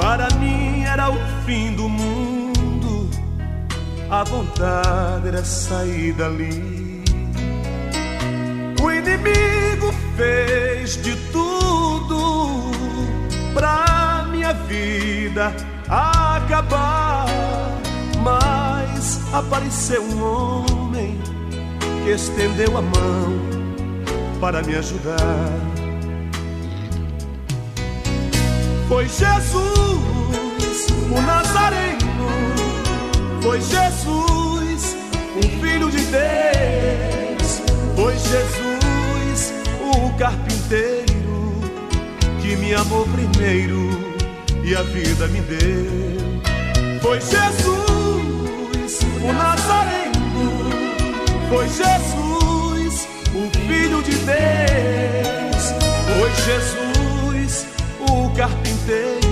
Para mim era o fim do mundo, a vontade era sair dali. O inimigo fez de tudo pra minha vida acabar, mas apareceu um homem que estendeu a mão para me ajudar. Foi Jesus, o Nazareno, foi Jesus, o Filho de Deus, foi Jesus, o carpinteiro, que me amou primeiro e a vida me deu. Foi Jesus, o Nazareno, foi Jesus, o Filho de Deus, foi Jesus, o carpinteiro,